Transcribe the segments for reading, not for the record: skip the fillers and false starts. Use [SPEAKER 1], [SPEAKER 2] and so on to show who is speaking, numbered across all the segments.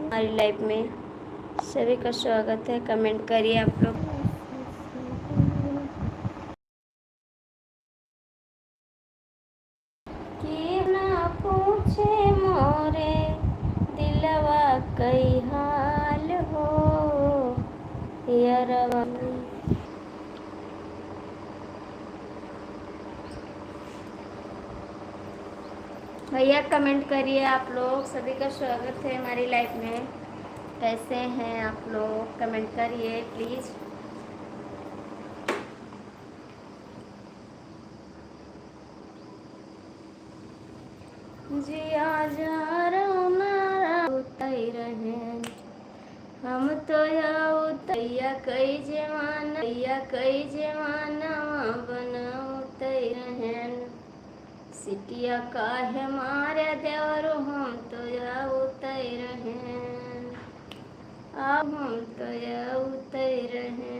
[SPEAKER 1] हमारी लाइफ में सभी का स्वागत है। कमेंट करिए आप लोग। कि ना पूछे मोरे दिलवा कई हाल हो यारवा। भैया कमेंट करिए आप लोग। सभी का स्वागत है हमारी लाइफ में। कैसे हैं आप लोग? कमेंट करिए प्लीज़। जी आज उतर रहे हम तो या उतैया कई जमाना बना उतर रहे सिटिया काहे मारे देवरो हम तो या उतर रहे अब हम तो या उतर रहे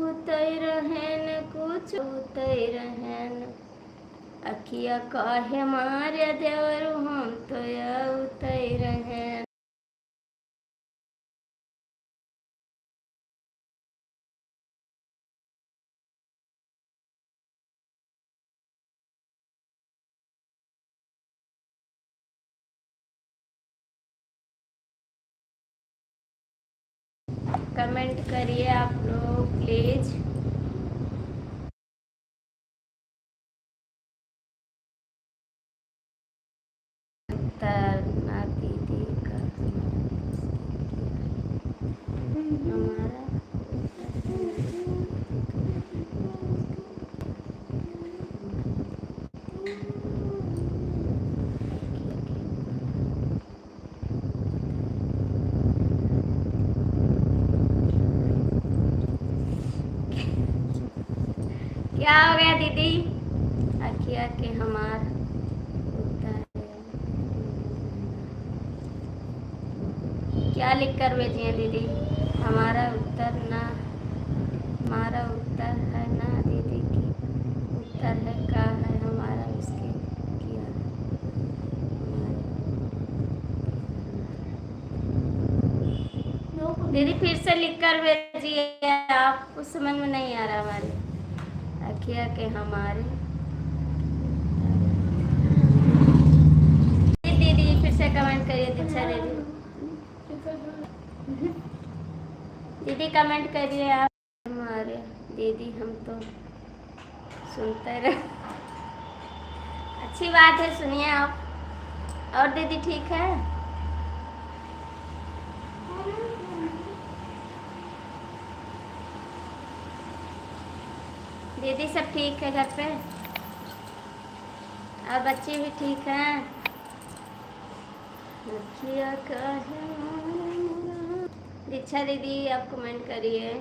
[SPEAKER 1] उतर रहे कुछ उतर रहे अखिया काहे मारे देवरो हम तो या उतर रहे। कमेंट करिए आप लोग प्लीज। ना दीदी का हमारा क्या हो गया दीदी? अखिया के हमार क्या लिख कर भेजी है दीदी? हमारा उत्तर ना, हमारा उत्तर है ना दीदी की उत्तर है का है हमारा उसके किया। दीदी फिर से लिख कर भेजिए आप, कुछ समझ में नहीं आ रहा हमारे। अखिया के हमारे दीदी फिर से कमेंट करिए दीक्षा दीदी। दीदी कमेंट करिए आप। हमारे दीदी हम तो सुनते रहे। अच्छी बात है, सुनिए आप। और दीदी ठीक है? दीदी सब ठीक है घर पे? और बच्चे भी ठीक हैं? दीक्षा दीदी आप कमेंट करिए।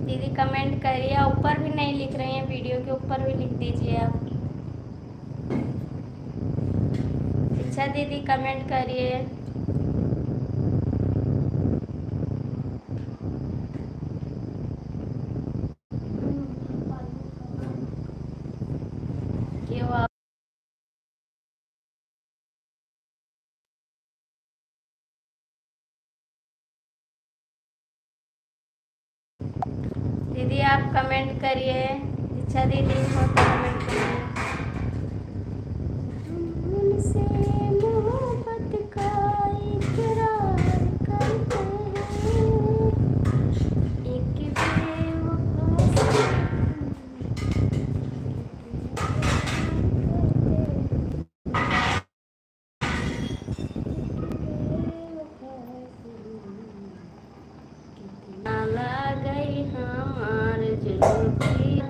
[SPEAKER 1] दीदी कमेंट करिए। ऊपर भी नहीं लिख रहे हैं, वीडियो के ऊपर भी लिख दीजिए आप। अच्छा दीदी कमेंट करिए। क्यों आप दीदी आप कमेंट करिए। अच्छा दीदी हो तो कमेंट करिए। उनसे मोहब्बत का इकरार करते हैं एक बेवफा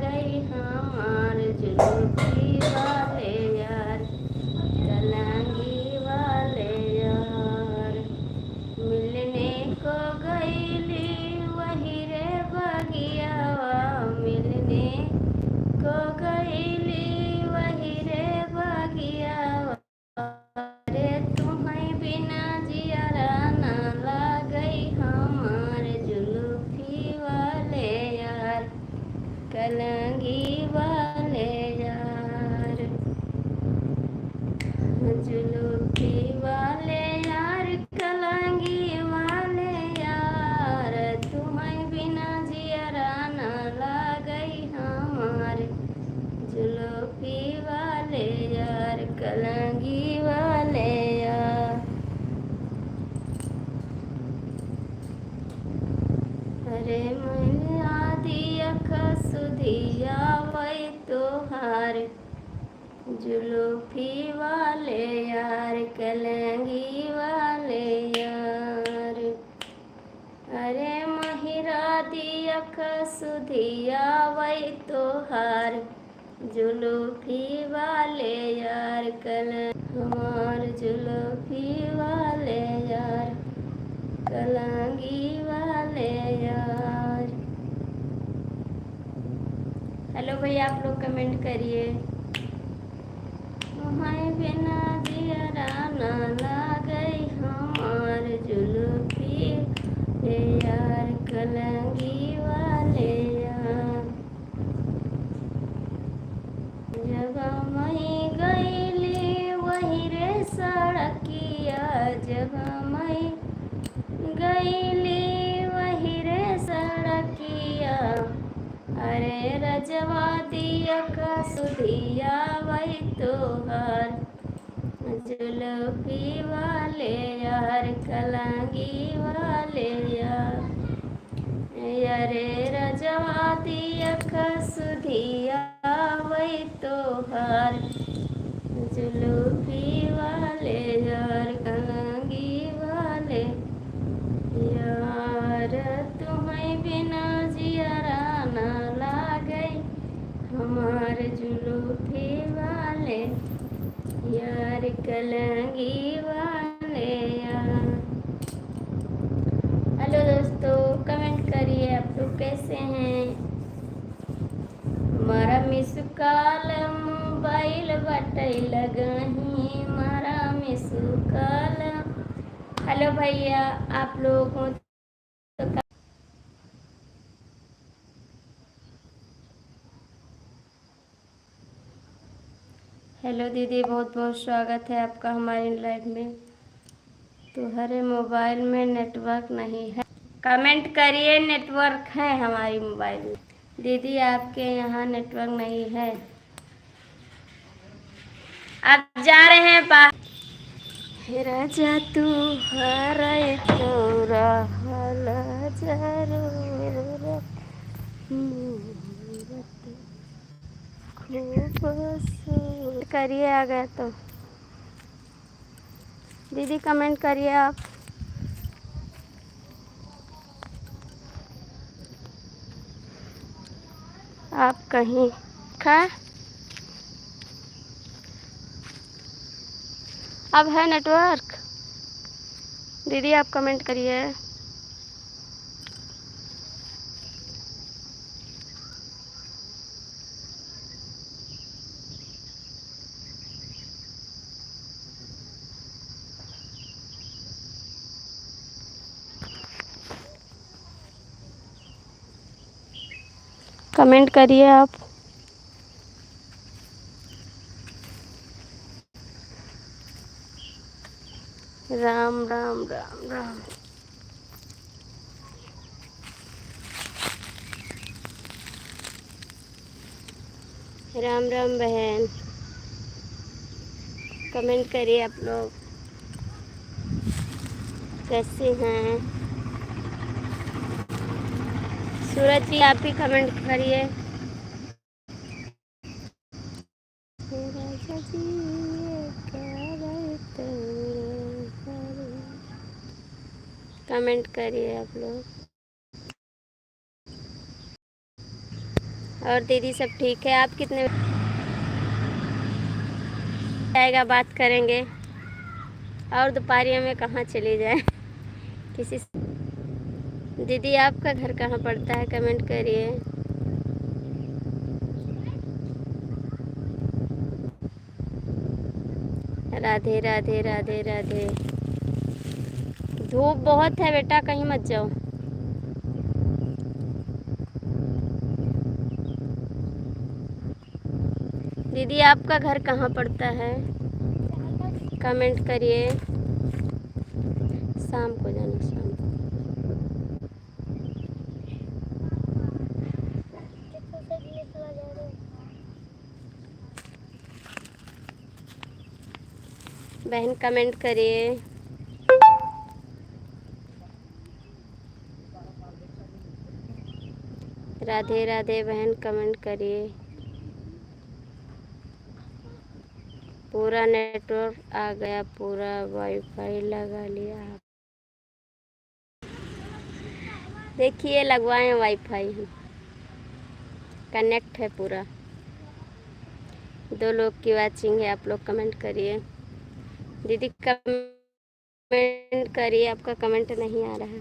[SPEAKER 1] गई हमार जुल्फी जुल्फी वाले यार कलंगी वाले यार, तुम्हें बिना जियरा न लागई हमार। जुल्फी वाले यार कलंगी वाले यार। अरे मैंने आदि अख सुधिया वही तोहार, जुल्फी वाले यार कलंगी वाले यार। अरे महिरा दियख सुधिया वही तोहार, जुल्फी वाले यार हमार जुल्फी वाले यार कलंगी वाले यार। हेलो भैया, आप लोग कमेंट करिए। तुम्हें बिना जियरा न लागई हमार, जुल्फी यार कलंगी वाले यार। जब मैं गईली वही रे सड़किया, जब मैं गईली वही रे सड़किया। अरे रजवा दिया का सुधिया वही तोहार, जुल्फी वाले यार कलंगी वाले यार। अरे रजवा दिया का सुधिया वही तोहार, जुल्फी वाले यार कलंगी वाले यार। तुम्हें बिना जियरा न लागई हमार, जुल्फी वाले यार कलंगी वाले यार। हेलो दोस्तों, कमेंट करिए आप लोग कैसे हैं। हमारा मिस कॉल मोबाइल बटई लगही, हमारा मिस कॉल। हेलो भैया, आप लोग हो तो हेलो दीदी, बहुत बहुत स्वागत है आपका हमारी लाइव में। तुम्हारे मोबाइल में नेटवर्क नहीं है, कमेंट करिए। नेटवर्क है हमारी मोबाइल में। दीदी आपके यहाँ नेटवर्क नहीं है, आप जा रहे हैं बाहर। राजा तू हरे तोरा हल जरूरत खूबसूरत करिए। आ गया तो दीदी कमेंट करिए आप। आप कहीं खा अब है नेटवर्क। दीदी आप कमेंट करिए। कमेंट करिए आप। राम राम राम राम। राम राम बहन, कमेंट करिए आप लोग कैसे हैं। सूरज जी आप भी कमेंट करिए। कमेंट करिए आप लोग। और दीदी सब ठीक है। आप कितने आएगा बात करेंगे, और दोपहरिया में कहाँ चली जाए किसी। दीदी आपका घर कहाँ पड़ता है, कमेंट करिए। राधे राधे राधे राधे। धूप बहुत है बेटा, कहीं मत जाओ। दीदी आपका घर कहाँ पड़ता है। कमेंट करिए। शाम को जाना, शाम को। बहन कमेंट करिए। राधे राधे बहन कमेंट करिए। पूरा नेटवर्क आ गया, पूरा वाईफाई लगा लिया आप। देखिए लगवाए वाईफाई, हम कनेक्ट है पूरा। 2 लोग की वाचिंग है, आप लोग कमेंट करिए। दीदी कमेंट करिए, आपका कमेंट नहीं आ रहा है।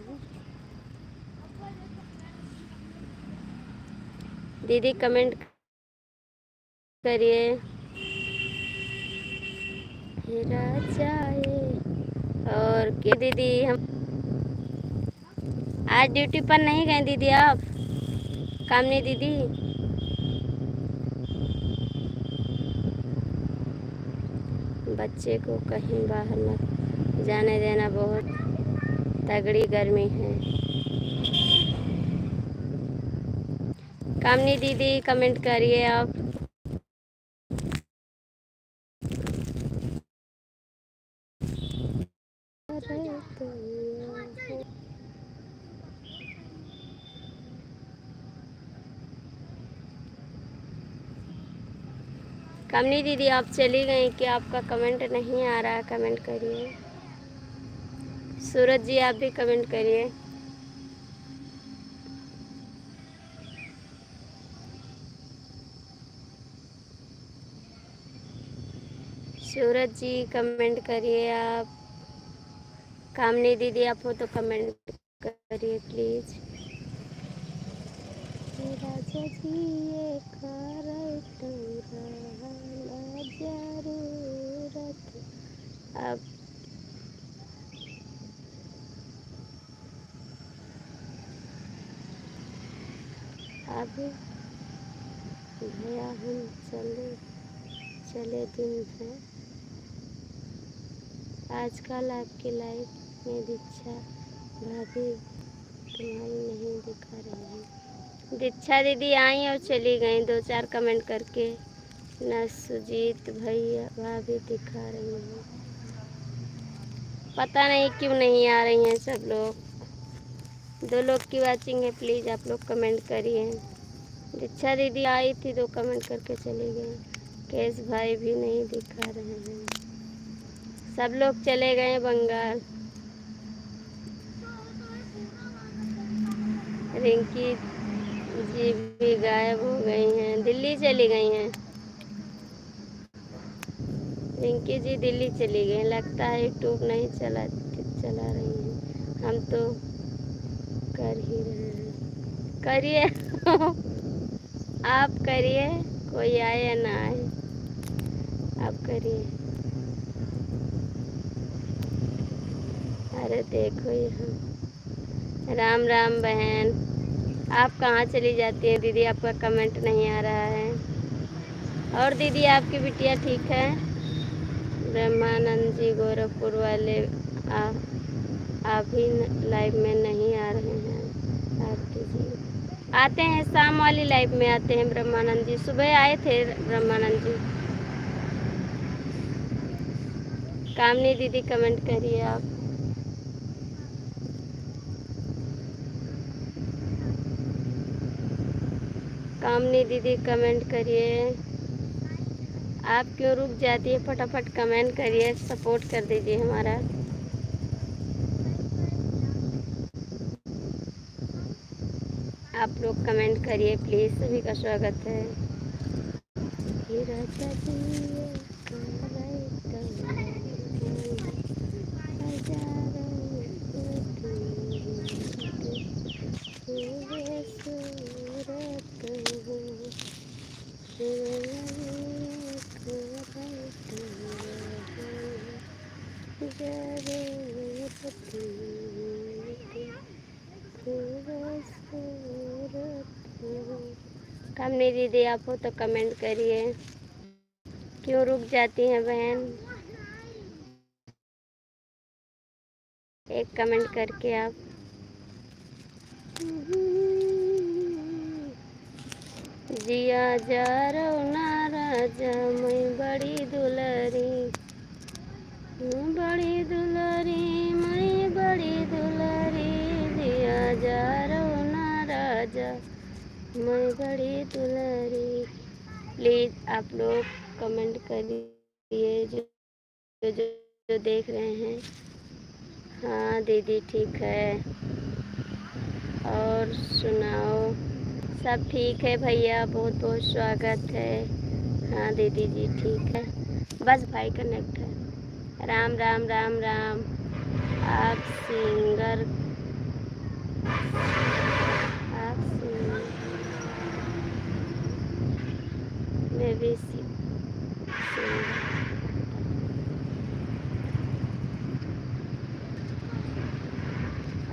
[SPEAKER 1] दीदी कमेंट करिए। और क्या दीदी, हम आज ड्यूटी पर नहीं गए दीदी आप? कामनी दीदी बच्चे को कहीं बाहर मत जाने देना, बहुत तगड़ी गर्मी है। कामनी दीदी कमेंट करिए आप। कामनी दीदी आप चली गई कि आपका कमेंट नहीं आ रहा? कमेंट करिए। सूरज जी आप भी कमेंट करिए। सूरज जी कमेंट करिए आप। कामनी दीदी आप हो तो कमेंट करिए प्लीज। राजा जी ये जरूरत अब अभी भैया हम चले दिन है। आजकल आपकी लाइफ में दीक्षा भाभी तुम्हारी नहीं दिखा रही है। दीक्षा दीदी आई और चली गई 2-4 कमेंट करके। न सुजीत भैया भाभी दिखा रही हैं, पता नहीं क्यों नहीं आ रही हैं सब लोग। 2 लोग की वाचिंग है, प्लीज़ आप लोग कमेंट करिए। दीक्षा दीदी आई थी 2 कमेंट करके चली गई। केस भाई भी नहीं दिखा रहे हैं, सब लोग चले गए बंगाल। रिंकी जी भी गायब हो गई हैं, दिल्ली चली गई हैं। रिंकी जी दिल्ली चली गई, लगता है यूट्यूब नहीं चला रही हैं। हम तो कर ही रहे हैं, करिए आप करिए, कोई आए या ना आए आप करिए। अरे देखो यहाँ, राम राम बहन, आप कहाँ चली जाती हैं दीदी? आपका कमेंट नहीं आ रहा है। और दीदी आपकी बिटिया ठीक है? ब्रह्मानंद जी गोरखपुर वाले अभी लाइव में नहीं आ रहे हैं। आरती जी आते हैं, शाम वाली लाइव में आते हैं ब्रह्मानंद जी। सुबह आए थे ब्रह्मानंद जी। कामनी दीदी कमेंट करिए आप। कामनी दीदी कमेंट करिए। आप क्यों रुक जाती है? फटाफट कमेंट करिए, सपोर्ट कर दीजिए हमारा। आप लोग कमेंट करिए प्लीज़, सभी का स्वागत है। कामनी दीदी आप हो तो कमेंट करिए। क्यों रुक जाती हैं बहन? एक कमेंट करके आप। जिया जा रौना राजा मैं बड़ी दुलरी, बड़ी दुलरी मैं बड़ी दुलरी, जिया जा रौना राजा मैं बड़ी दुलरी। प्लीज़ आप लोग कमेंट करिए जो जो, जो देख रहे हैं। हाँ दीदी ठीक है, और सुनाओ। सब ठीक है भैया, बहुत बहुत स्वागत है। हाँ दीदी जी ठीक है, बस भाई कनेक्ट है। राम राम राम राम। आप सिंगर, आप सिंगर मैं भी singer.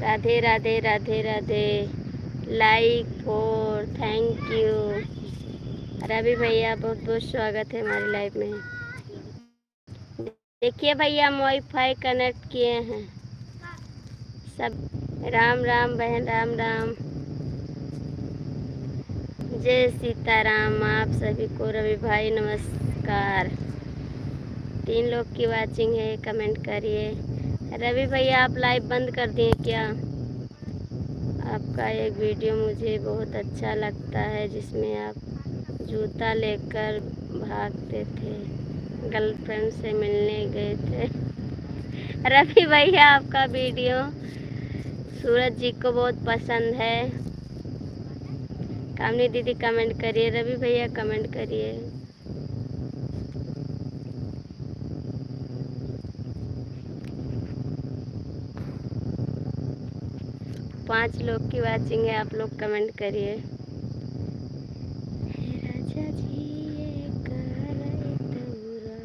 [SPEAKER 1] Radhe Radhe Radhe Radhe. Like for thank you. Ravi भैया बहुत बहुत स्वागत है हमारी लाइव में। देखिए भैया हम वाईफाई कनेक्ट किए हैं सब। राम राम बहन, राम राम, जय सीताराम। आप सभी को रवि भाई नमस्कार। 3 लोग की वाचिंग है, कमेंट करिए। रवि भैया आप लाइव बंद कर दिए क्या? आपका एक वीडियो मुझे बहुत अच्छा लगता है जिसमें आप जूता लेकर भागते थे, गर्लफ्रेंड से मिलने गए थे। रवि भैया आपका वीडियो सूरज जी को बहुत पसंद है। कामनी दीदी कमेंट करिए, रवि भैया कमेंट करिए। पाँच लोग की वाचिंग है, आप लोग कमेंट करिए। राजा जी ये करे तौरा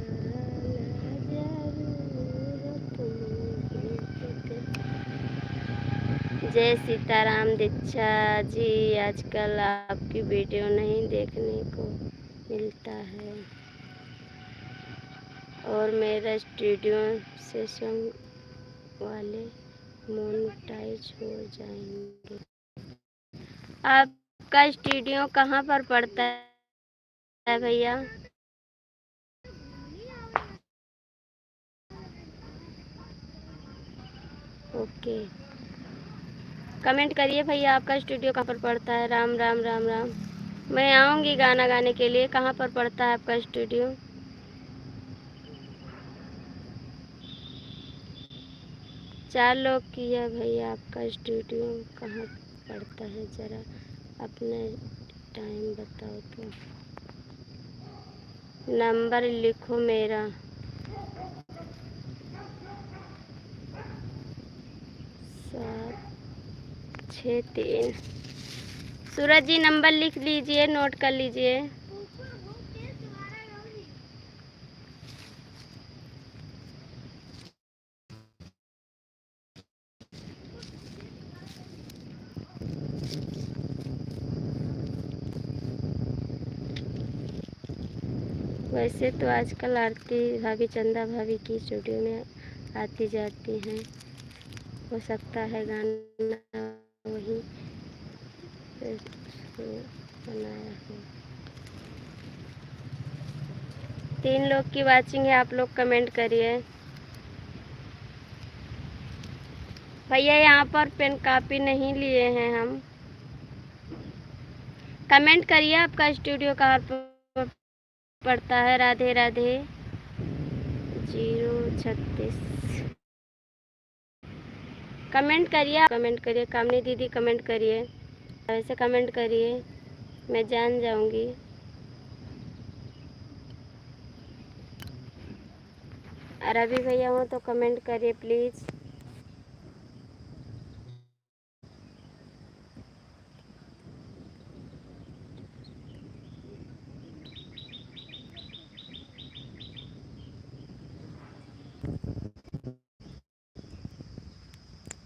[SPEAKER 1] लाजा रूरत मुझे। जय सीताराम दीक्षा जी, आजकल आपकी वीडियो नहीं देखने को मिलता है और मेरा स्टूडियो से सॉन्ग वाले मोनेटाइज हो जाएंगे। आपका स्टूडियो कहाँ पर पड़ता है भैया? ओके, कमेंट करिए भैया आपका स्टूडियो कहाँ पर पड़ता है। राम राम राम राम। मैं आऊँगी गाना गाने के लिए। कहाँ पर पड़ता है आपका स्टूडियो? चार लोग की है भैया, आपका स्टूडियो कहाँ पड़ता है, ज़रा अपना टाइम बताओ तो। नंबर लिखो मेरा। 763। सूरज जी नंबर लिख लीजिए, नोट कर लीजिए। वैसे तो आजकल आरती भाभी, चंदा भाभी की स्टूडियो में आती जाती हैं, हो सकता है गाना वही बनाया हो। 3 लोग की वाचिंग है, आप लोग कमेंट करिए। भैया यहाँ पर पेन कॉपी नहीं लिए हैं हम। कमेंट करिए आपका स्टूडियो कहाँ पर पड़ता है। राधे राधे। 036 कमेंट करिए, कमेंट करिए। कामनी दीदी कमेंट करिए, ऐसे कमेंट करिए, मैं जान जाऊंगी। रवि भैया हो तो कमेंट करिए प्लीज़।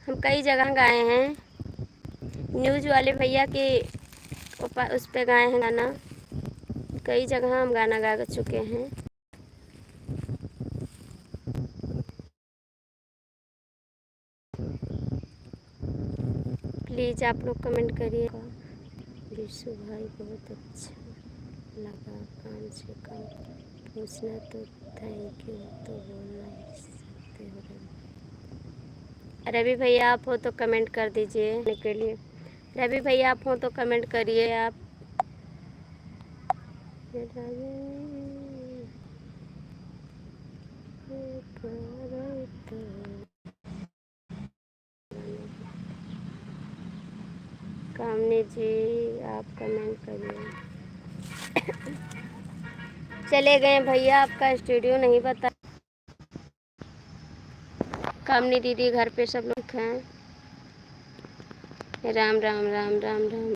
[SPEAKER 1] हम कई जगह गाए हैं, न्यूज़ वाले भैया के उस पे गाए हैं गाना। कई जगह हम गाना गा चुके हैं। प्लीज़ आप लोग कमेंट करिएगा। विशु भाई बहुत अच्छा लगा, काम से कम पूछना तो थैंक यू तो बोलना ही सकते हो। रवि भैया आप हो तो कमेंट कर दीजिए के लिए। रवि भैया आप हो तो कमेंट करिए आप। कामनी जी आप कमेंट करिए। चले गए भैया, आपका स्टूडियो नहीं बता। कामनी दीदी घर पे सब लोग हैं। राम राम राम राम राम।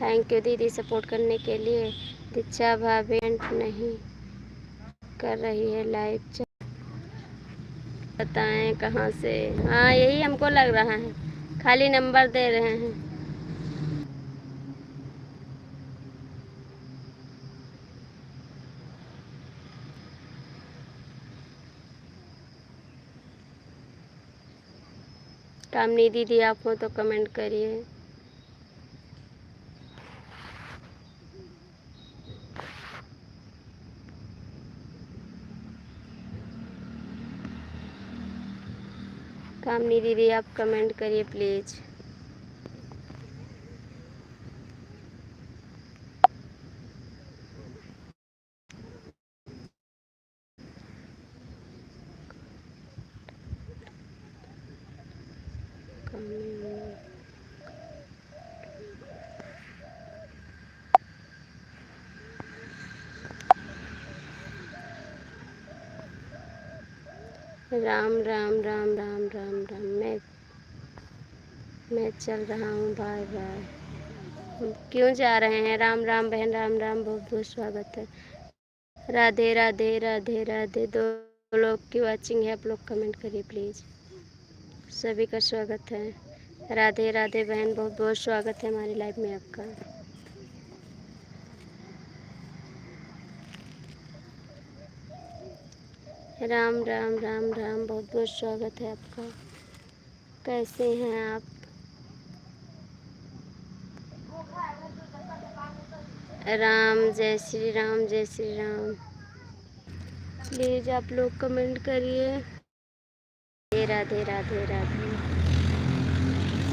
[SPEAKER 1] थैंक यू दीदी सपोर्ट करने के लिए। दीक्षा भाभी नहीं कर रही है लाइव, बताएं कहाँ से। हाँ यही हमको लग रहा है, खाली नंबर दे रहे हैं। कामनी दीदी आप हो तो कमेंट करिए। कामनी दीदी आप कमेंट करिए प्लीज़। राम राम राम राम राम राम। मैं चल रहा हूँ, बाय बाय। क्यों जा रहे हैं? राम राम बहन, राम राम, बहुत बहुत स्वागत है। राधे राधे राधे राधे। दो लोग की वाचिंग है, आप लोग कमेंट करिए प्लीज़। सभी का स्वागत है। राधे राधे बहन, बहुत बहुत स्वागत है हमारी लाइफ में आपका। राम राम राम राम, बहुत बहुत स्वागत है आपका। कैसे हैं आप? राम जय श्री राम, जय श्री राम। प्लीज़ आप लोग कमेंट करिए। राधे राधे राधे।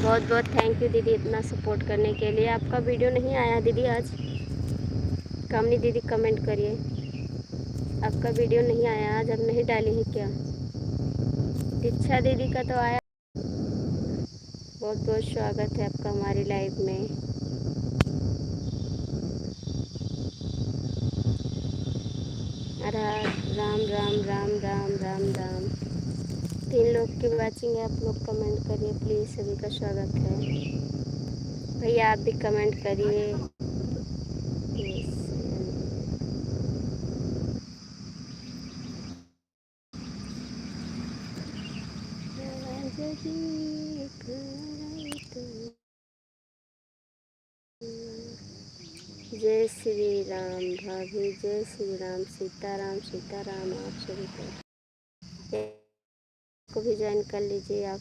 [SPEAKER 1] बहुत बहुत थैंक यू दीदी इतना सपोर्ट करने के लिए। आपका वीडियो नहीं आया दीदी आज? कामनी दीदी कमेंट करिए। आपका वीडियो नहीं आया आज, अब नहीं डाली है क्या? दीक्षा दीदी का तो आया। बहुत बहुत स्वागत है आपका हमारी लाइव में। राम राम राम राम राम राम। 3 लोग की वाचिंग है, आप लोग कमेंट करिए प्लीज़, सभी का स्वागत है। भैया आप भी कमेंट करिए। जय श्री राम भाभी, जय श्री राम। सीताराम सीताराम। आप सभी को भी ज्वाइन कर लीजिए आप।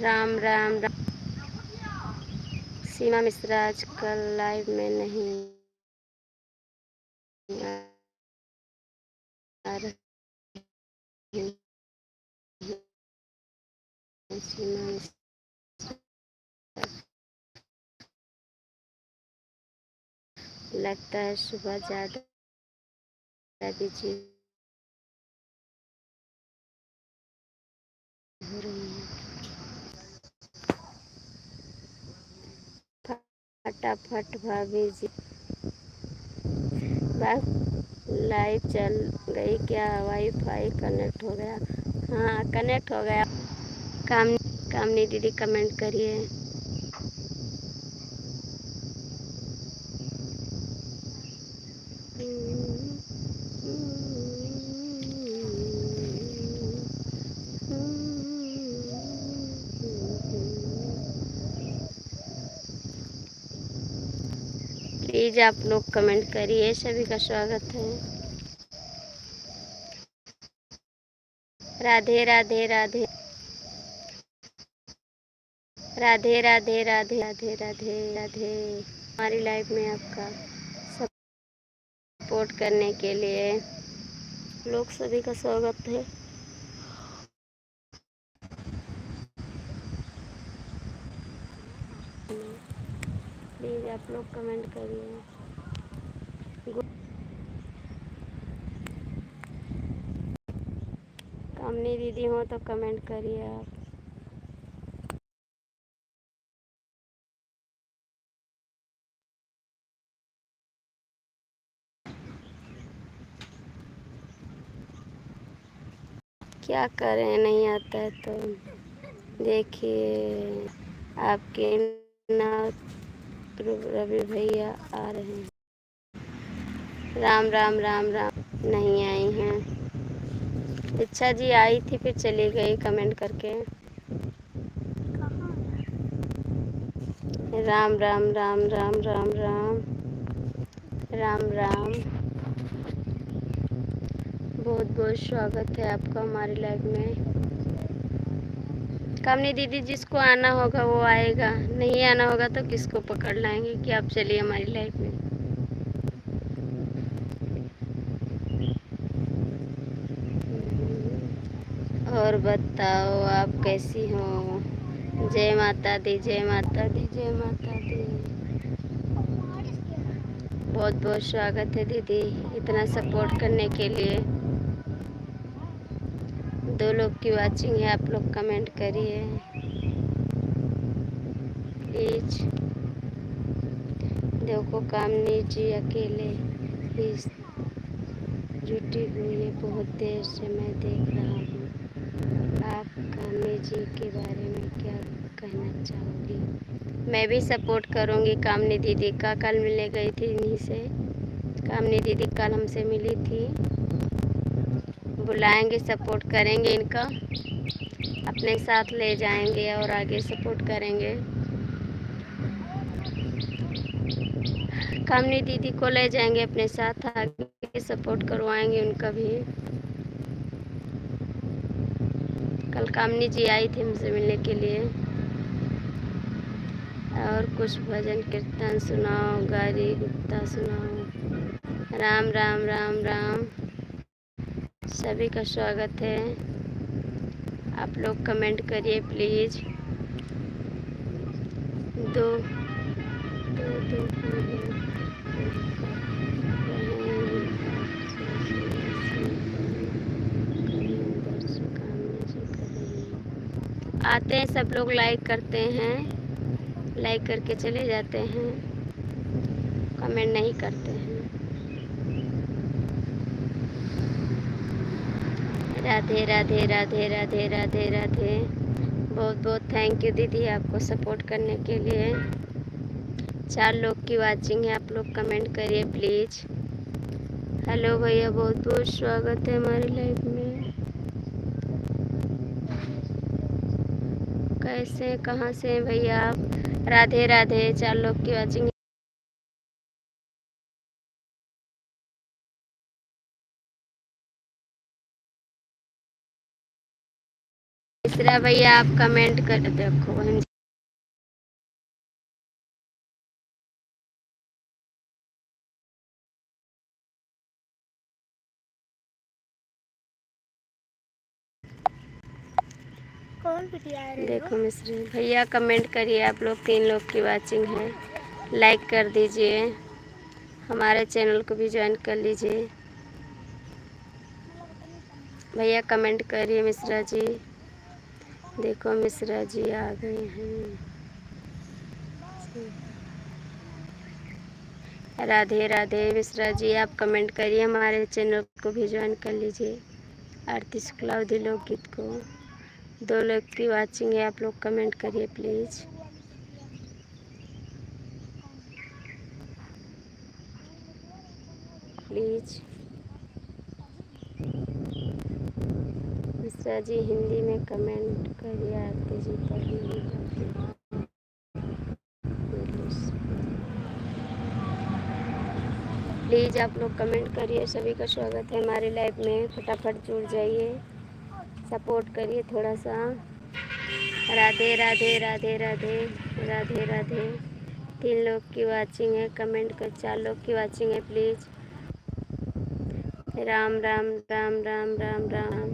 [SPEAKER 1] राम राम राम। सीमा मिश्रा आजकल लाइव में नहीं आ रही। सीमा मिश्रा लगता है सुबह ज़्यादा बिजी हो रही है। फटाफट भाभी जी, लाइव चल गई क्या? वाईफाई कनेक्ट हो गया? हाँ कनेक्ट हो गया। कामनी दीदी कमेंट करिए। प्लीज़ आप लोग कमेंट करिए, सभी का स्वागत है। राधे राधे राधे। राधे राधे राधे राधे राधे राधे। हमारी लाइफ में आपका सपोर्ट करने के लिए लोग सभी का स्वागत है। प्लीज़ आप लोग कमेंट करिए। कामनी दीदी हो तो कमेंट करिए आप। क्या करें, नहीं आता है तो देखिए आपके ना रवि भैया आ रहे हैं। राम राम राम राम। नहीं आई हैं। अच्छा जी आई थी फिर चली गई कमेंट करके। राम राम राम राम राम राम राम राम। बहुत बहुत स्वागत है आपका हमारी लाइफ में। कामनी दीदी जिसको आना होगा वो आएगा, नहीं आना होगा तो किसको पकड़ लाएंगे कि आप चलिए हमारी लाइफ में। और बताओ आप कैसी हो? जय माता दी जय माता दी जय माता दी। बहुत बहुत स्वागत है दीदी, इतना सपोर्ट करने के लिए। 2 लोग की वाचिंग है, आप लोग कमेंट करिए प्लीज। देखो कामनी जी अकेले ही जुटी हुई है, बहुत देर से मैं देख रहा हूँ। आप कामनी जी के बारे में क्या कहना चाहोगी? मैं भी सपोर्ट करूँगी कामनी दीदी का। कल मिलने गई थी इन्हीं से। कामनी दीदी कल हमसे मिली थी। बुलाएंगे, सपोर्ट करेंगे, इनका अपने साथ ले जाएंगे और आगे सपोर्ट करेंगे। कामनी दीदी को ले जाएंगे अपने साथ, आगे सपोर्ट करवाएंगे उनका भी। कल कामनी जी आई थी हमसे मिलने के लिए। और कुछ भजन कीर्तन सुनाओ, गारी गुप्ता सुनाओ। राम राम राम राम। सभी का स्वागत है। आप लोग कमेंट करिए प्लीज। दो आते हैं सब लोग, लाइक करते हैं, लाइक करके चले जाते हैं, कमेंट नहीं करते हैं। राधे राधे राधे राधे राधे राधे। बहुत बहुत थैंक यू दीदी आपको सपोर्ट करने के लिए। 4 लोग की वाचिंग है, आप लोग कमेंट करिए प्लीज। हेलो भैया, बहुत बहुत स्वागत है हमारी लाइफ में। कैसे कहाँ से हैं भैया आप? राधे राधे। 4 लोग की वाचिंग। तीसरा भैया आप कमेंट कर देखो बहन। कौन देखो मिश्री भैया कमेंट करिए। आप लोग 3 लोग की वाचिंग है, लाइक कर दीजिए, हमारे चैनल को भी ज्वाइन कर लीजिए। भैया कमेंट करिए। मिश्रा जी देखो, मिश्रा जी आ गए हैं। राधे राधे। मिश्रा जी आप कमेंट करिए, हमारे चैनल को भी ज्वाइन कर लीजिए। आरती शुक्लावधी लोकगीत को 2 लोग की वाचिंग है, आप लोग कमेंट करिए प्लीज़। प्लीज़ मिश्रा जी हिंदी में कमेंट करिए। आरती जी पढ़ नहीं पाती। प्लीज़ आप लोग कमेंट करिए। सभी का स्वागत है हमारी लाइफ में। फटाफट जुड़ जाइए, सपोर्ट करिए थोड़ा सा। राधे राधे राधे राधे राधे राधे। 3 लोग की वाचिंग है, कमेंट कर। 4 लोग की वाचिंग है प्लीज़। राम राम राम राम राम राम।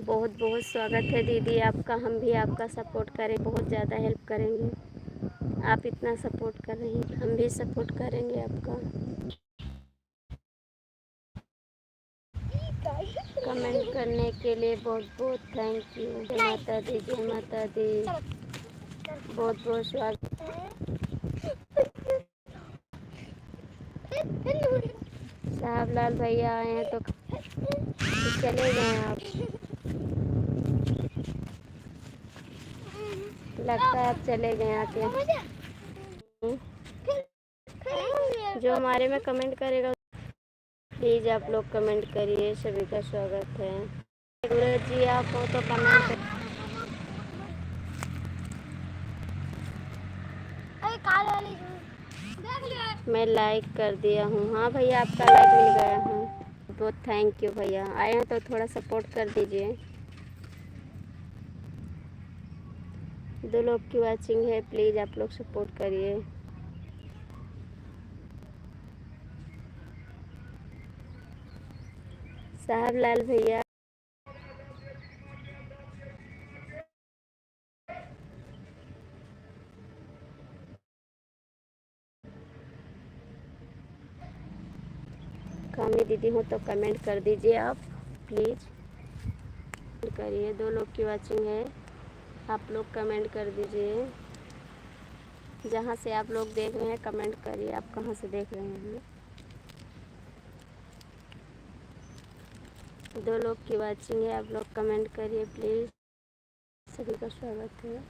[SPEAKER 1] बहुत बहुत स्वागत है दीदी आपका। हम भी आपका सपोर्ट करें, बहुत ज़्यादा हेल्प करेंगे। आप इतना सपोर्ट कर रही हैं, हम भी सपोर्ट करेंगे आपका। कमेंट करने के लिए बहुत बहुत थैंक यू। जय माता दी, जय माता दी। बहुत बहुत स्वागत। साहब लाल भैया आए हैं तो चले गए आप। लगता है आप चले गए आके। जो हमारे में कमेंट करेगा प्लीज़ आप लोग कमेंट करिए। सभी का स्वागत है। गुरु जी आप हो तो कमेंट कर। मैं लाइक कर दिया हूँ। हाँ भैया आपका लाइक मिल गया हूँ। बहुत थैंक यू भैया। आए हैं तो थोड़ा सपोर्ट कर दीजिए। 2 लोग की वाचिंग है, प्लीज़ आप लोग सपोर्ट करिए। साहब लाल भैया कामी दीदी हो तो कमेंट कर दीजिए आप प्लीज़ करिए। 2 लोग की वाचिंग है, आप लोग कमेंट कर दीजिए। जहाँ से आप लोग देख रहे हैं कमेंट करिए, आप कहाँ से देख रहे हैं। 2 लोग की वाचिंग है, आप लोग कमेंट करिए प्लीज़। सभी का स्वागत है।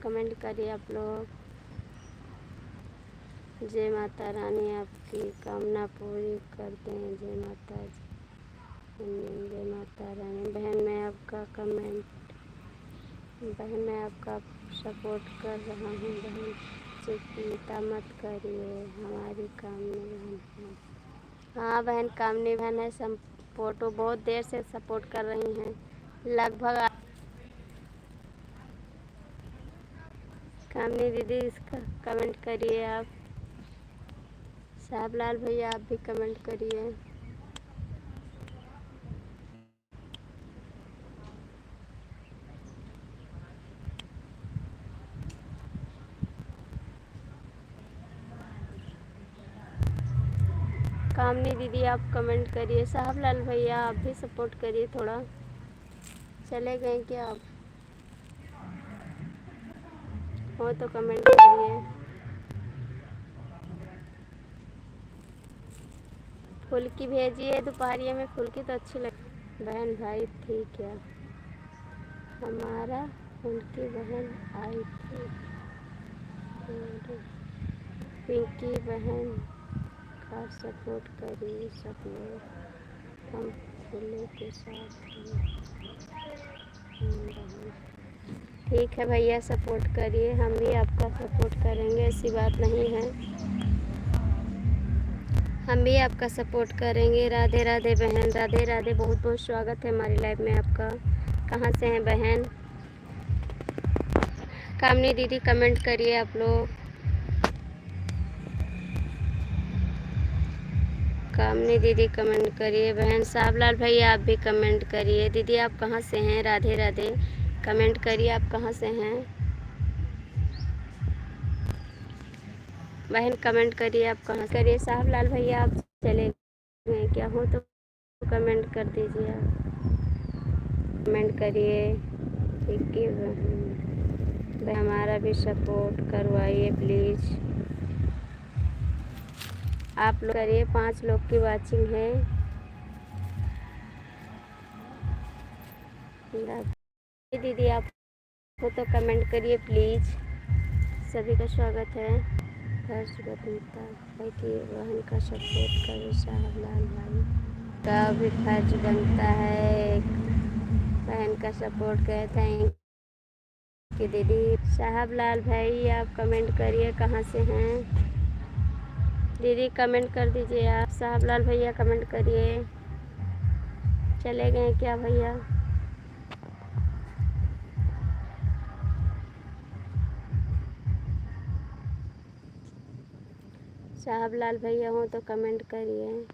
[SPEAKER 1] कमेंट करिए आप लोग। जय माता रानी आपकी कामना पूरी करते हैं। जय माता जी, जय माता रानी। बहन मैं आपका कमेंट, बहन मैं आपका सपोर्ट कर रहा हूँ। बहन चिंता मत करिए, हमारी कामनी बहन है। हाँ बहन कामनी बहन है। सपोर्ट बहुत देर से सपोर्ट कर रही हैं लगभग। कामनी दीदी इसका कमेंट करिए आप। साहब लाल भैया आप भी कमेंट करिए। कामनी दीदी आप कमेंट करिए। साहब लाल भैया आप भी सपोर्ट करिए थोड़ा। चले गए क्या आप? हो तो कमेंट करिए। फुल्की भेजिए, दोपहरिया में फुल्की तो अच्छी लगी। बहन भाई थी क्या? हमारा उनकी बहन आई थी। पिंकी बहन का सपोर्ट करिए सब लोग। हम फूलों के साथ ठीक है भैया सपोर्ट करिए। हम भी आपका सपोर्ट करेंगे, ऐसी बात नहीं है। हम भी आपका सपोर्ट करेंगे। राधे राधे बहन, राधे राधे। बहुत बहुत स्वागत है हमारी लाइफ में आपका। कहाँ से हैं बहन? कामनी दीदी कमेंट करिए आप लोग। कामनी दीदी कमेंट करिए। बहन साहब लाल भैया आप भी कमेंट करिए। दीदी आप कहाँ से हैं? राधे राधे। कमेंट करिए आप कहाँ से हैं। बहन कमेंट करिए आप कहाँ से करिए। साहब लाल भैया आप चले गए क्या? हो तो कमेंट कर दीजिए आप। कमेंट करिए कि हमारा भी सपोर्ट करवाइए प्लीज़। आप लोग करिए। 5 लोग की वाचिंग है। दीदी आप हो तो कमेंट करिए प्लीज़। सभी का स्वागत है। फर्ज बनता है कि बहन का सपोर्ट करें। साहब लाल भाई का भी फर्ज बनता है बहन का सपोर्ट करें। थैंक यू दीदी। साहब लाल भाई आप कमेंट करिए कहाँ से हैं। दीदी कमेंट कर दीजिए आप। साहबलाल भैया कमेंट करिए। चले गए क्या भैया? साहबलाल भैया हो तो कमेंट करिए।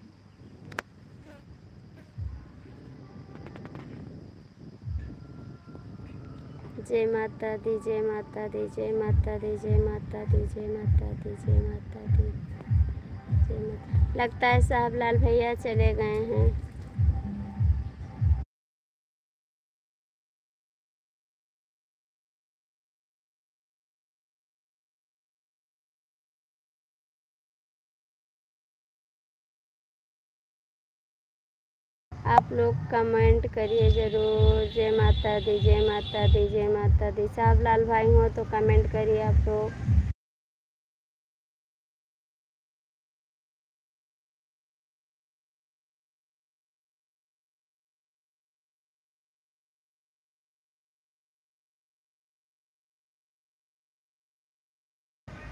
[SPEAKER 1] जय माता दी, जय माता दी, जय माता दी, जय माता दी, जय माता दी, जय माता दी, जय माता। लगता है साहबलाल भैया चले गए हैं। आप लोग कमेंट करिए ज़रूर। जय माता दी, जय माता दी, जय माता दी। साहबलाल भाई हो तो कमेंट करिए आप लोग।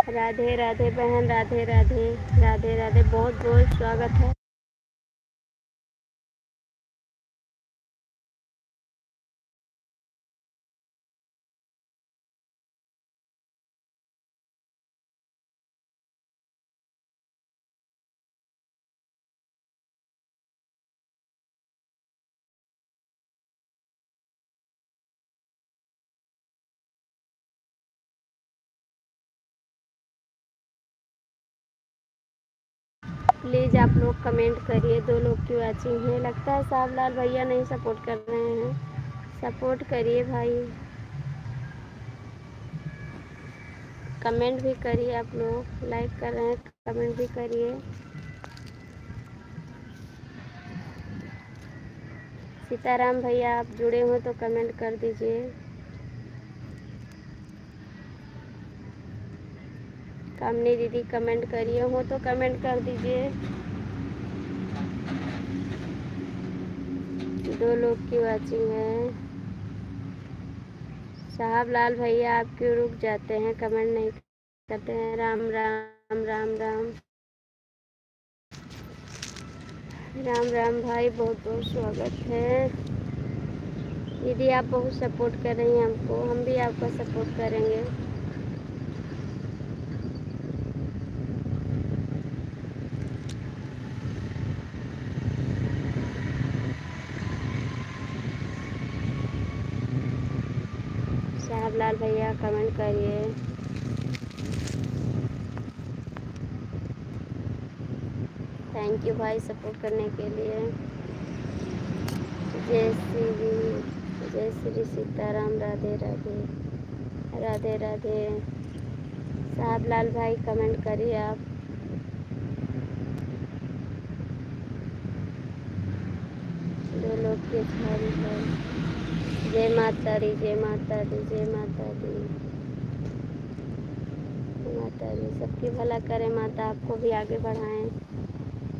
[SPEAKER 1] राधे राधे बहन, राधे राधे, राधे राधे। बहुत बहुत स्वागत है। प्लीज़ आप लोग कमेंट करिए। 2 लोग की वॉचिंग है। लगता है साहबलाल भैया नहीं सपोर्ट कर रहे हैं। सपोर्ट करिए भाई। कमेंट भी करिए आप लोग। लाइक कर रहे हैं, कमेंट भी करिए। सीताराम भैया आप जुड़े हो तो कमेंट कर दीजिए। कामनी दीदी कमेंट करिए हो तो कमेंट कर दीजिए। 2 लोग की वॉचिंग है। साहबलाल भैया आप क्यों रुक जाते हैं? कमेंट नहीं करते हैं। राम राम, राम राम, राम राम भाई। बहुत बहुत स्वागत है। दीदी आप बहुत सपोर्ट कर रही हैं हमको, हम भी आपका सपोर्ट करेंगे। साहबलाल भैया कमेंट करिए। थैंक यू भाई सपोर्ट करने के लिए। जय श्री सीताराम। राधे राधे, राधे राधे। साहबलाल भाई कमेंट करिए आप। दो लोग के थारी है। जय माता दी, जय माता दी, जय माता दी, माता दी। सबकी भला करे माता, आपको भी आगे बढ़ाएं।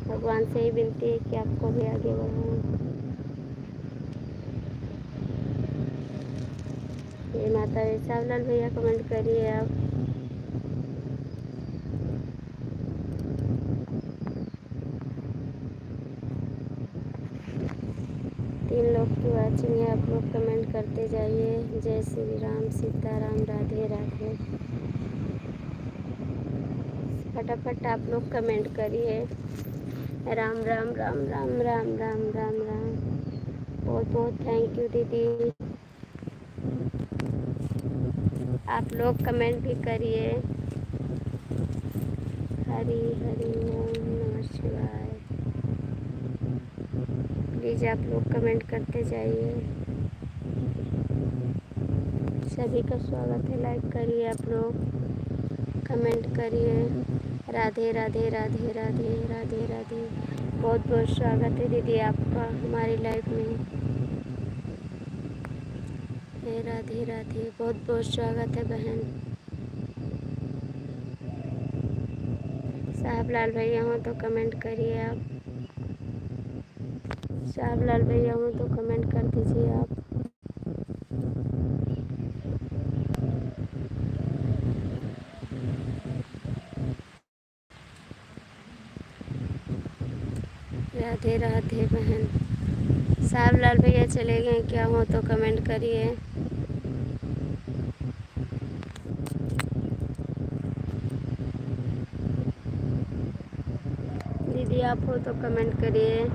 [SPEAKER 1] भगवान से ही विनती है कि आपको भी आगे बढ़ाएं। जय माता दी। साहबलाल भैया कमेंट करिए आप। तीन लोग की वॉचिंग है। आप लोग कमेंट करते जाइए। जय श्री राम, सीताराम, राधे राधे। फटाफट आप लोग कमेंट करिए। राम राम, राम राम, राम राम, राम राम। बहुत बहुत थैंक यू दीदी। आप लोग कमेंट भी करिए। हरि हरि ओम नमः शिवाय। प्लीज़ आप लोग कमेंट करते जाइए। सभी का स्वागत है। लाइक करिए आप लोग, कमेंट करिए। राधे राधे, राधे राधे, राधे राधे। बहुत बहुत स्वागत है दीदी आपका हमारी लाइफ में। राधे राधे। बहुत बहुत स्वागत है बहन। साहबलाल भैया हो तो कमेंट करिए आप। साहबलाल भैया हो तो कमेंट कर दीजिए आप। राधे राधे बहन। साहब लाल भैया चले गए क्या हो तो कमेंट करिए। दीदी आप हो तो कमेंट करिए।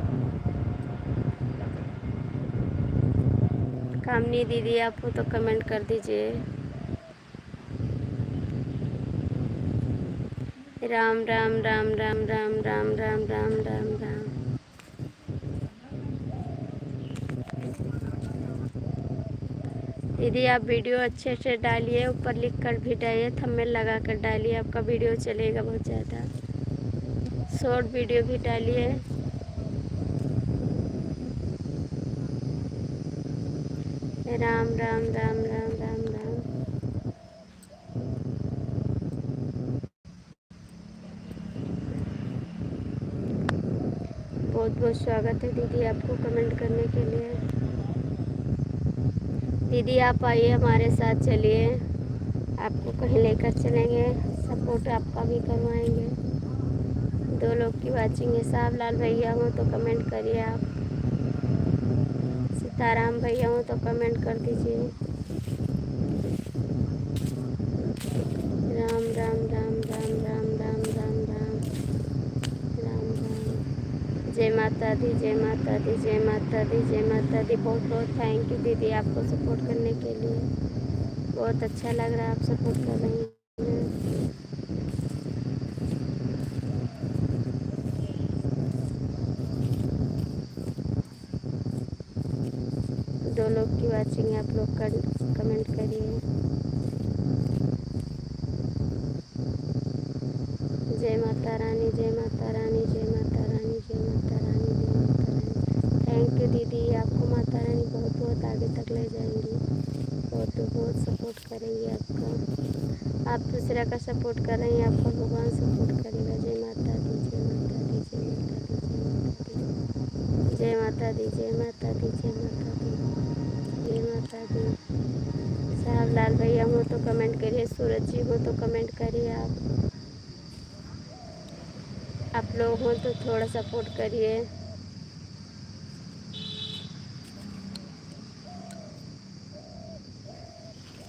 [SPEAKER 1] कामनी दीदी आप हो तो कमेंट कर दीजिए। राम राम राम राम राम राम राम राम राम राम। दीदी आप वीडियो अच्छे से डालिए, ऊपर लिख कर भी डालिए, थंबनेल लगा कर डालिए, आपका वीडियो चलेगा बहुत ज़्यादा। शॉर्ट वीडियो भी डालिए। राम राम राम राम राम राम। बहुत बहुत स्वागत है दीदी आपको कमेंट करने के लिए। दीदी आप आइए हमारे साथ, चलिए आपको कहीं लेकर चलेंगे, सपोर्ट आपका भी करवाएंगे। 2 लोग की वाचिंग है। साहब लाल भैया हो तो कमेंट करिए आप। सीताराम भैया हो तो कमेंट कर दीजिए। राम राम राम राम राम राम राम राम राम राम। जय माता दी, जय माता दी, जय माता दी, जय माता दी। बहुत बहुत थैंक यू दीदी आपको सपोर्ट करने के लिए। बहुत अच्छा लग रहा है आप सपोर्ट कर रही हैं। 2 लोग की वाचिंग है, आप लोग कर कमेंट करिए। जय माता रानी, जय माता रानी, जय माता रानी, जय माता रानी, जय माता रानी। थैंक यू दीदी, आपको माता रानी बहुत बहुत आगे तक ले जाएंगी, बहुत बहुत सपोर्ट करेंगी आपका। आप दूसरा का सपोर्ट कर रही हैं, आपका भगवान सपोर्ट करेगा। जय माता दी, जय माता दी, जय माता दी, जय माता दी, जय माता दी, जय माता दी, जय माता दी। साहब लाल भैया हो तो कमेंट करिए, सूरज जी हो तो कमेंट करिए। आप लोग हो तो थोड़ा सपोर्ट करिए।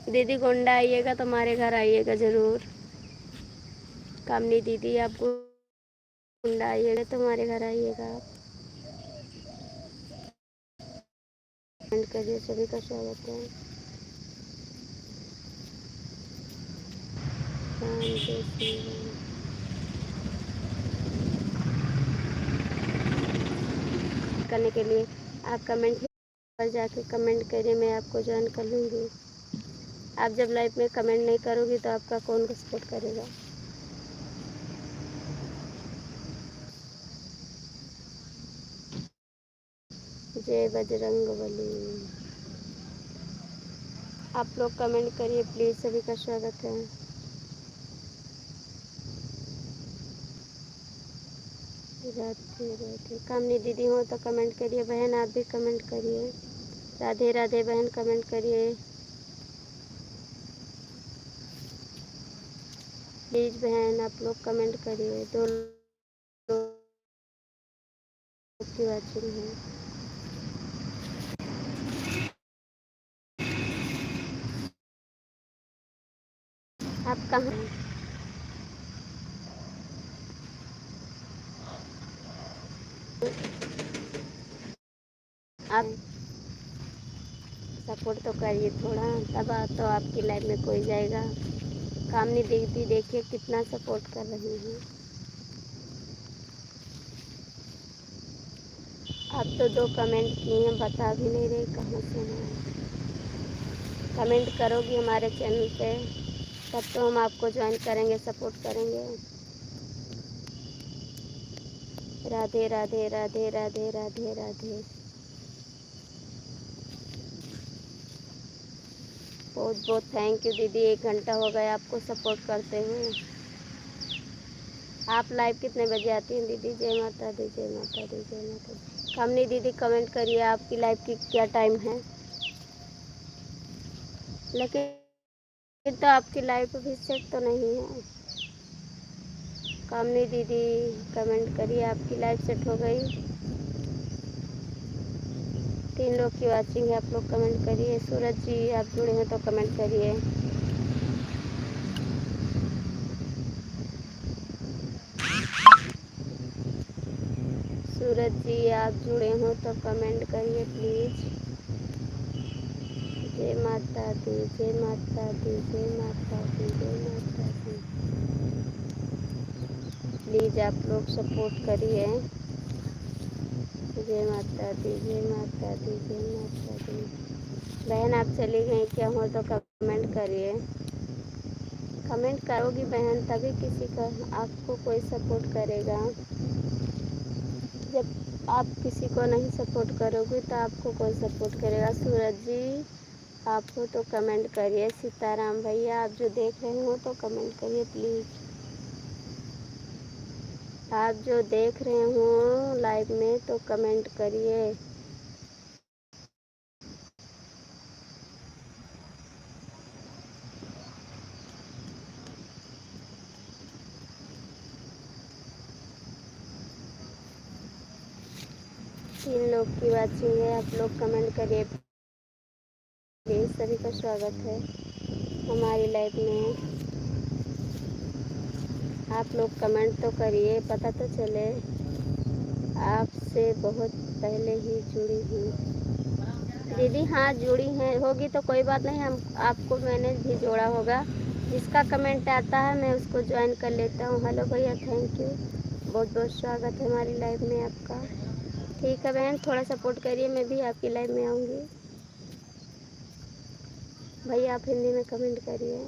[SPEAKER 1] दीदी गोंडा आइएगा तो हमारे घर आइएगा ज़रूर। कामनी दीदी आप गोंडा आइएगा तो हमारे घर आइएगा आप। कमेंट करिए, सभी का स्वागत है। राम जय श्री राम। करने के लिए आप कमेंट पर जाके कमेंट करिए, मैं आपको ज्वाइन कर लूँगी। आप जब लाइव में कमेंट नहीं करोगी तो आपका कौन सपोर्ट करेगा। जय बजरंगबली। आप लोग कमेंट करिए प्लीज़, सभी का स्वागत है। राधे राधे। कामनी दीदी हो तो कमेंट करिए, बहन आप भी कमेंट करिए। राधे राधे बहन कमेंट करिए प्लीज़ बहन, आप लोग कमेंट करिए। 2 लोग की वाचिंग है। आप कहाँ हैं? आप सपोर्ट तो करिए थोड़ा, तब तो आपकी लाइफ में कोई जाएगा। कामनी दीदी देखिए कितना सपोर्ट कर रही हैं। आप तो 2 कमेंट किए हैं, बता भी नहीं रहे कहाँ से हैं। कमेंट करोगी हमारे चैनल पे तब तो हम आपको ज्वाइन करेंगे, सपोर्ट करेंगे। राधे राधे राधे राधे राधे राधे। बहुत बहुत थैंक यू दीदी, 1 घंटा हो गया आपको सपोर्ट करते हुए। आप लाइव कितने बजे आती हैं दीदी? जय माता दी, जय माता दी, जय माता दी। कामनी दीदी कमेंट करिए आपकी लाइव की क्या टाइम है। लेकिन तो आपकी लाइव अभी सेट तो नहीं है। कामनी दीदी कमेंट करिए आपकी लाइव सेट हो गई। 3 लोग की वाचिंग है, आप लोग कमेंट करिए। सूरज जी आप जुड़े हैं तो कमेंट करिए। सूरज जी आप जुड़े हो तो कमेंट करिए प्लीज़। जय माता दी, जय माता दी, जय माता दी, जय माता दी। प्लीज़ आप लोग सपोर्ट करिए। जय माता दी, जय माता दी, जय माता दी। बहन आप चली गई क्या हो तो कमेंट करिए। कमेंट करोगी बहन तभी किसी का आपको कोई सपोर्ट करेगा। जब आप किसी को नहीं सपोर्ट करोगे तो आपको कोई सपोर्ट करेगा। सूरज जी आप हो तो कमेंट करिए। सीताराम भैया आप जो देख रहे हो तो कमेंट करिए प्लीज़। आप जो देख रहे हो लाइव में तो कमेंट करिए। तीन लोग की वाचिंग है, आप लोग कमेंट करिए प्लीज़। सभी का स्वागत है हमारी लाइव में। आप लोग कमेंट तो करिए, पता तो चले। आपसे बहुत पहले ही जुड़ी हूँ दीदी। हाँ जुड़ी हैं, होगी तो कोई बात नहीं, हम आपको मैंने भी जोड़ा होगा। जिसका कमेंट आता है मैं उसको ज्वाइन कर लेता हूँ। हेलो भैया थैंक यू, बहुत बहुत स्वागत है हमारी लाइव में आपका। ठीक है बहन थोड़ा सपोर्ट करिए, मैं भी आपकी लाइव में आऊँगी। भैया आप हिंदी में कमेंट करिए।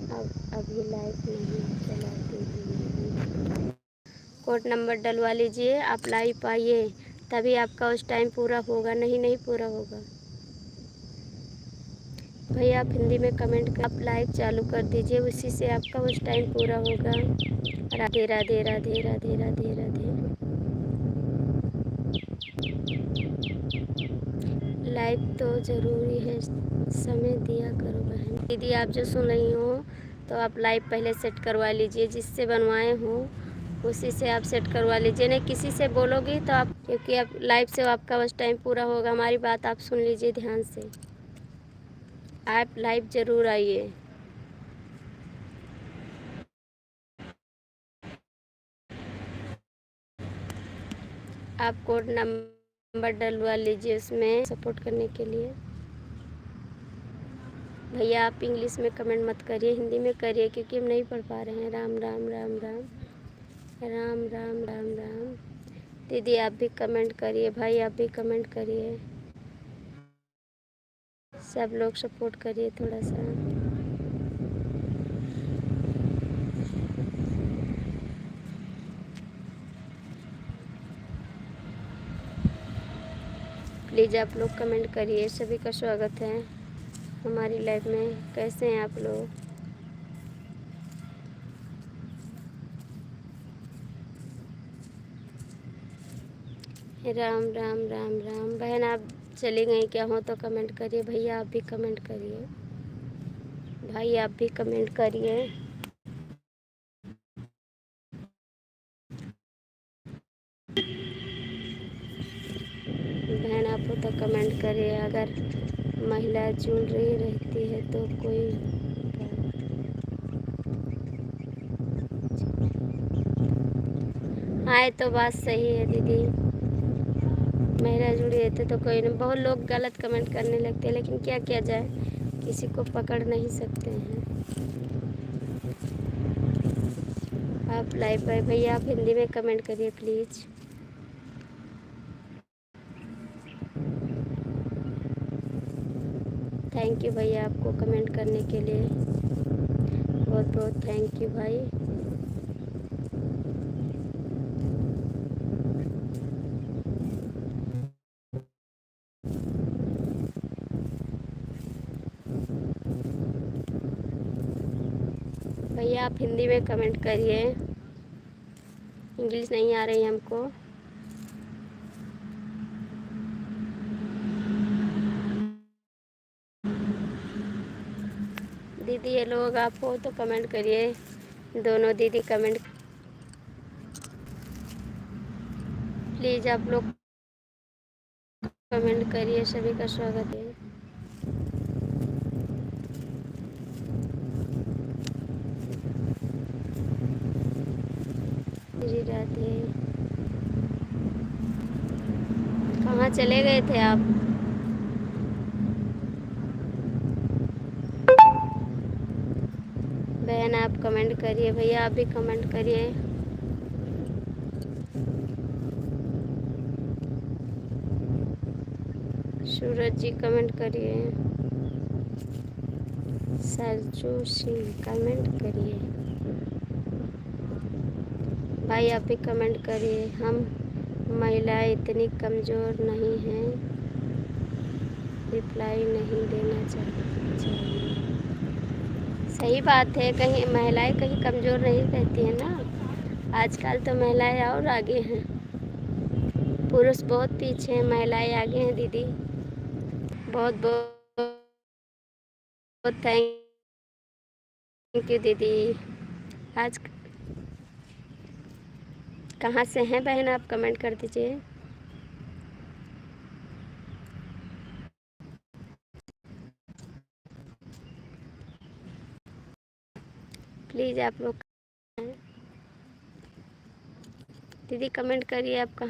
[SPEAKER 1] अब अभी लाइव नहीं चलाती हूँ। कोड नंबर डलवा लीजिए, आप लाइव आइए तभी आपका उस टाइम पूरा होगा, नहीं पूरा होगा। भैया आप हिंदी में कमेंट कर, आप लाइव चालू कर दीजिए, उसी से आपका उस टाइम पूरा होगा। राधे राधे राधे राधे राधे राधे। लाइव तो ज़रूरी है, समय दिया करो बहन। दीदी आप जो सुन रही हो तो आप लाइव पहले सेट करवा लीजिए, जिससे बनवाए हो उसी से आप सेट करवा लीजिए। नहीं किसी से बोलोगी तो आप, क्योंकि आप लाइव से आपका बस टाइम पूरा होगा। हमारी बात आप सुन लीजिए ध्यान से, आप लाइव ज़रूर आइए। आप कोड नंबर डलवा लीजिए उसमें सपोर्ट करने के लिए। भैया आप इंग्लिश में कमेंट मत करिए, हिंदी में करिए, क्योंकि हम नहीं पढ़ पा रहे हैं। राम राम राम राम राम राम राम राम। दीदी आप भी कमेंट करिए, भाई आप भी कमेंट करिए, सब लोग सपोर्ट करिए थोड़ा सा। प्लीज़ आप लोग कमेंट करिए। सभी का स्वागत है हमारी लाइव में। कैसे हैं आप लोग? राम राम राम राम। बहन आप चली गई क्या हो तो कमेंट करिए। भैया आप भी कमेंट करिए, भाई आप भी कमेंट करिए। बहन आप हो तो कमेंट करिए। अगर महिला जुड़ रही रहती है तो कोई हाँ तो बात सही है दीदी, महिला जुड़ी रहती तो कोई नहीं। बहुत लोग गलत कमेंट करने लगते हैं, लेकिन क्या किया जाए, किसी को पकड़ नहीं सकते हैं। आप लाइव पर भैया आप हिंदी में कमेंट करिए प्लीज़। थैंक यू भैया आपको कमेंट करने के लिए, बहुत बहुत थैंक यू भाई। भैया आप हिंदी में कमेंट करिए, इंग्लिश नहीं आ रही हमको। दीदी ये लोग आप हो तो कमेंट करिए, दोनों दीदी कमेंट प्लीज़ आप लोग कमेंट करिए, सभी का स्वागत है। श्री राधे। कहाँ चले गए थे आप? बहन आप कमेंट करिए, भैया आप भी कमेंट करिए। सूरज जी कमेंट करिए। सरजू सिंह कमेंट करिए। भाई आप भी कमेंट करिए। हम महिलाएं इतनी कमज़ोर नहीं हैं, रिप्लाई नहीं देना चाहिए। सही बात है, कहीं महिलाएं कहीं कमज़ोर नहीं रहती हैं ना। आजकल तो महिलाएं और आगे हैं, पुरुष बहुत पीछे हैं, महिलाएं आगे हैं दीदी। बहुत बहुत थैंक यू दीदी। आज कहाँ से हैं बहन, आप कमेंट कर दीजिए। प्लीज़ आप लोग दीदी कमेंट करिए आपका।